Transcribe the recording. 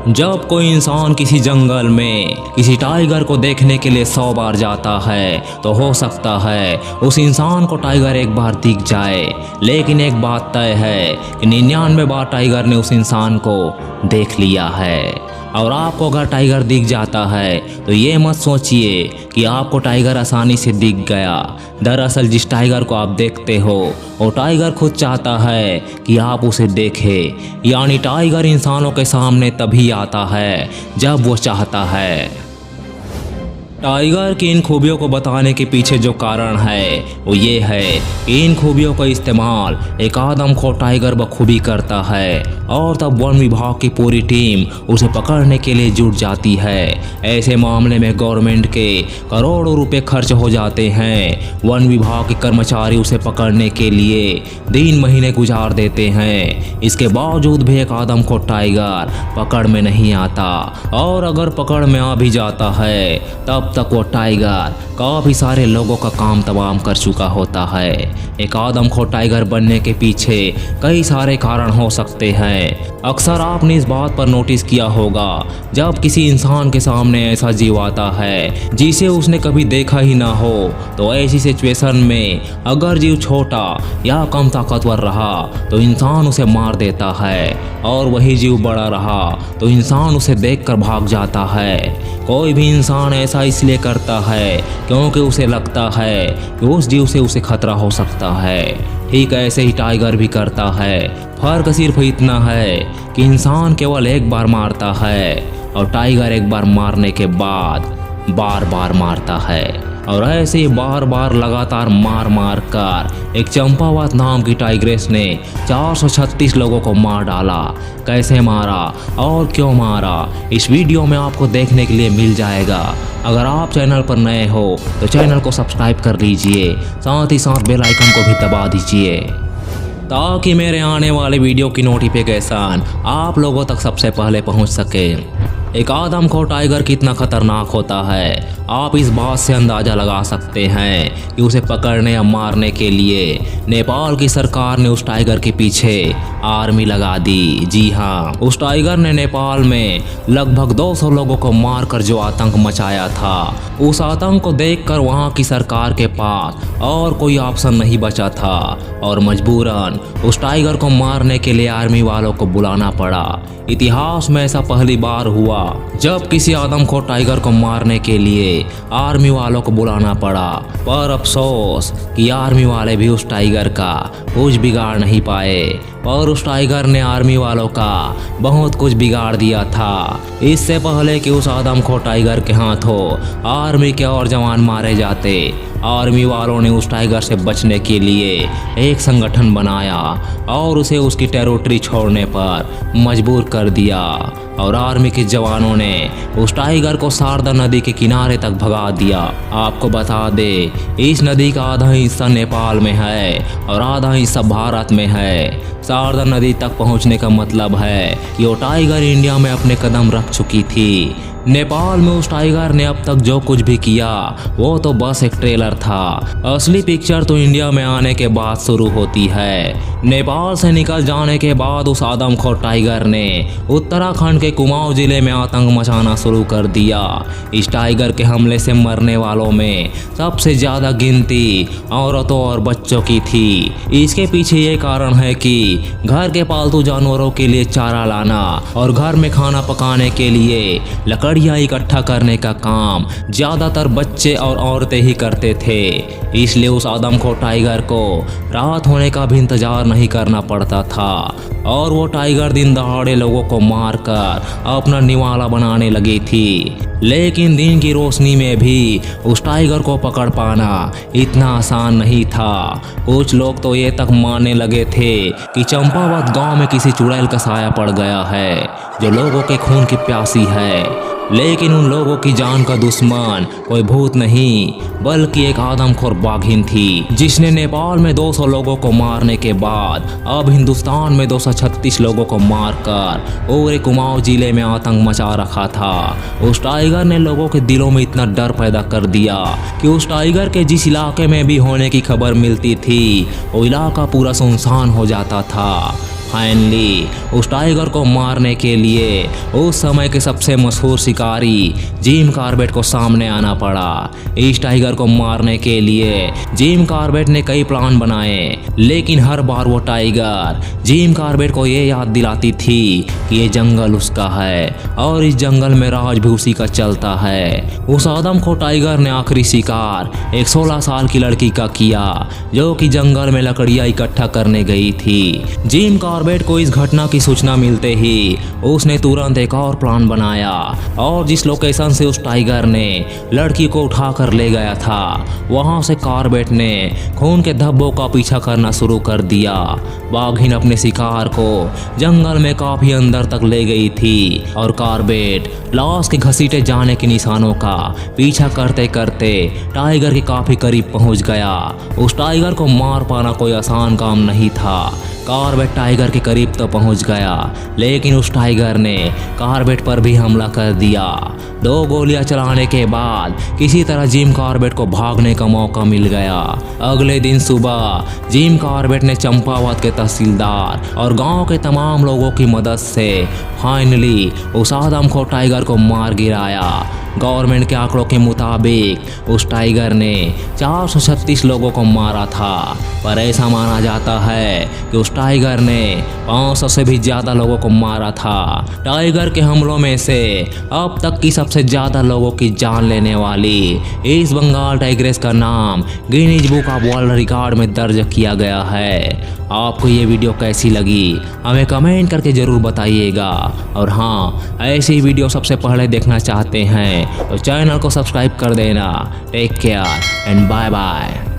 जब कोई इंसान किसी जंगल में किसी टाइगर को देखने के लिए 100 बार जाता है तो हो सकता है उस इंसान को टाइगर एक बार दिख जाए, लेकिन एक बात तय है कि 99 बार टाइगर ने उस इंसान को देख लिया है। और आपको अगर टाइगर दिख जाता है तो ये मत सोचिए कि आपको टाइगर आसानी से दिख गया। दरअसल जिस टाइगर को आप देखते हो वो टाइगर खुद चाहता है कि आप उसे देखें, यानी टाइगर इंसानों के सामने तभी आता है जब वो चाहता है। टाइगर की इन खूबियों को बताने के पीछे जो कारण है वो ये है कि इन खूबियों का इस्तेमाल एक आदमखोर टाइगर बखूबी करता है और तब वन विभाग की पूरी टीम उसे पकड़ने के लिए जुट जाती है। ऐसे मामले में गवर्नमेंट के करोड़ों रुपए खर्च हो जाते हैं। वन विभाग के कर्मचारी उसे पकड़ने के लिए दिन महीने गुजार देते हैं। इसके बावजूद भी एक आदमखोर टाइगर पकड़ में नहीं आता, और अगर पकड़ में आ भी जाता है तब तक वो टाइगर काफी सारे लोगों का काम तमाम कर चुका होता है। एक आदमखोर टाइगर बनने के पीछे कई सारे कारण हो सकते हैं। अक्सर आपने इस बात पर नोटिस किया होगा, जब किसी इंसान के सामने ऐसा जीव आता है जिसे उसने कभी देखा ही ना हो, तो ऐसी सिचुएशन में अगर जीव छोटा या कम ताकतवर रहा तो इंसान उसे मार देता है, और वही जीव बड़ा रहा तो इंसान उसे देखकर भाग जाता है। कोई भी इंसान ऐसा इसलिए करता है क्योंकि उसे लगता है कि उस जीव से उसे खतरा हो सकता है। ठीक ऐसे ही टाइगर भी करता है। फर्क सिर्फ इतना है कि इंसान केवल एक बार मारता है और टाइगर एक बार मारने के बाद बार बार मारता है। और ऐसे ही बार बार लगातार मार मार कर एक चंपावत नाम की टाइग्रेस ने 436 लोगों को मार डाला। कैसे मारा और क्यों मारा, इस वीडियो में आपको देखने के लिए मिल जाएगा। अगर आप चैनल पर नए हो तो चैनल को सब्सक्राइब कर लीजिए, साथ ही साथ बेल आइकन को भी दबा दीजिए ताकि मेरे आने वाले वीडियो की नोटिफिकेशन आप लोगों तक सबसे पहले पहुंच सके। एक आदमखोर टाइगर कितना खतरनाक होता है आप इस बात से अंदाज़ा लगा सकते हैं कि उसे पकड़ने या मारने के लिए नेपाल की सरकार ने उस टाइगर के पीछे आर्मी लगा दी। जी हाँ, उस टाइगर ने नेपाल में लगभग 200 लोगों को मारकर जो आतंक मचाया था, उस आतंक को देखकर वहाँ की सरकार के पास और कोई ऑप्शन नहीं बचा था और मजबूरन उस टाइगर को मारने के लिए आर्मी वालों को बुलाना पड़ा। इतिहास में ऐसा पहली बार हुआ जब किसी आदमखोर टाइगर को मारने के लिए आर्मी वालों को बुलाना पड़ा, पर अफसोस कि आर्मी वाले भी उस टाइगर का कुछ बिगाड़ नहीं पाए, और उस टाइगर ने आर्मी वालों का बहुत कुछ बिगाड़ दिया था। इससे पहले कि उस आदमखोर टाइगर के हाथों आर्मी के और जवान मारे जाते, आर्मी वालों ने उस टाइगर से बचने के लिए एक संगठन बनाया और उसे उसकी टेरिटरी छोड़ने पर मजबूर कर दिया, और आर्मी के जवानों ने उस टाइगर को शारदा नदी के किनारे तक भगा दिया। आपको बता दे, इस नदी का आधा हिस्सा नेपाल में है और आधा हिस्सा भारत में है। शारदा नदी तक पहुंचने का मतलब है कि वो टाइगर इंडिया में अपने कदम रख चुकी थी। नेपाल में उस टाइगर ने अब तक जो कुछ भी किया वो तो बस एक ट्रेलर था। असली पिक्चर तो इंडिया में आने के बाद शुरू होती है। नेपाल से निकल जाने के बाद उस आदमखोर टाइगर ने उत्तराखंड के कुमाऊं जिले में आतंक मचाना शुरू कर दिया। इस टाइगर के हमले से मरने वालों में सबसे ज़्यादा गिनती औरतों और बच्चों की थी। इसके पीछे ये कारण है कि घर के पालतू जानवरों के लिए चारा लाना और घर में खाना पकाने के लिए लकड़ियाँ इकट्ठा करने का काम ज़्यादातर बच्चे और औरतें ही करते थे। इसलिए उस आदमखोर टाइगर को रात होने का भी इंतजार नहीं करना पड़ता था, और वो टाइगर दिन दहाड़े लोगों को मारकर अपना निवाला बनाने लगी थी। लेकिन दिन की रोशनी में भी उस टाइगर को पकड़ पाना इतना आसान नहीं था। कुछ लोग तो ये तक मानने लगे थे कि चंपावत गांव में किसी चुड़ैल का साया पड़ गया है जो लोगों के खून की प्यासी है। लेकिन उन लोगों की जान का दुश्मन कोई भूत नहीं बल्कि एक आदमखोर बाघिन थी, जिसने नेपाल में 200 लोगों को मारने के बाद अब हिंदुस्तान में 236 लोगों को मारकर पूरे कुमाऊं जिले में आतंक मचा रखा था। उस टाइगर ने लोगों के दिलों में इतना डर पैदा कर दिया कि उस टाइगर के जिस इलाके में भी होने की खबर मिलती थी वो इलाका पूरा सुनसान हो जाता था। फाइनली उस टाइगर को मारने के लिए उस समय के सबसे मशहूर शिकारी जिम कॉर्बेट को सामने आना पड़ा। इस टाइगर को मारने के लिए जिम कॉर्बेट ने कई प्लान बनाए, लेकिन हर बार वो टाइगर जिम कॉर्बेट को ये याद दिलाती थी कि ये जंगल उसका है और इस जंगल में राज भी उसी का चलता है। उस आदम को टाइगर ने आखिरी शिकार एक 16 साल की लड़की का किया, जो कि जंगल में लकड़ियां इकट्ठा करने गई थी। जिम कॉर्बेट को इस घटना की सूचना मिलते ही उसने तुरंत एक और प्लान बनाया और जिस लोकेशन से उस टाइगर ने लड़की को उठाकर ले गया था, वहां से कॉर्बेट ने खून के धब्बों का पीछा करना शुरू कर दिया। बाघिन अपने शिकार को जंगल में काफी अंदर तक ले गई थी और कॉर्बेट लाश के घसीटे जाने के निशानों का पीछा करते करते टाइगर के काफी करीब पहुंच गया। उस टाइगर को मार पाना कोई आसान काम नहीं था। कॉर्बेट टाइगर के करीब तो पहुंच गया, लेकिन उस टाइगर ने कॉर्बेट पर भी हमला कर दिया। 2 गोलियां चलाने के बाद किसी तरह जिम कॉर्बेट को भागने का मौका मिल गया। अगले दिन सुबह जिम कॉर्बेट ने चंपावत के तहसीलदार और गांव के तमाम लोगों की मदद से फाइनली उस आदम को टाइगर को मार गिराया। गवर्नमेंट के आंकड़ों के मुताबिक उस टाइगर ने 436 लोगों को मारा था, पर ऐसा माना जाता है कि उस टाइगर ने 500 से भी ज़्यादा लोगों को मारा था। टाइगर के हमलों में से अब तक की सबसे ज़्यादा लोगों की जान लेने वाली इस बंगाल टाइग्रेस का नाम Guinness book of world record में दर्ज किया गया है। आपको ये वीडियो कैसी लगी हमें कमेंट करके ज़रूर बताइएगा, और हाँ, ऐसी वीडियो सबसे पहले देखना चाहते हैं तो चैनल को सब्सक्राइब कर देना। Take care and bye bye.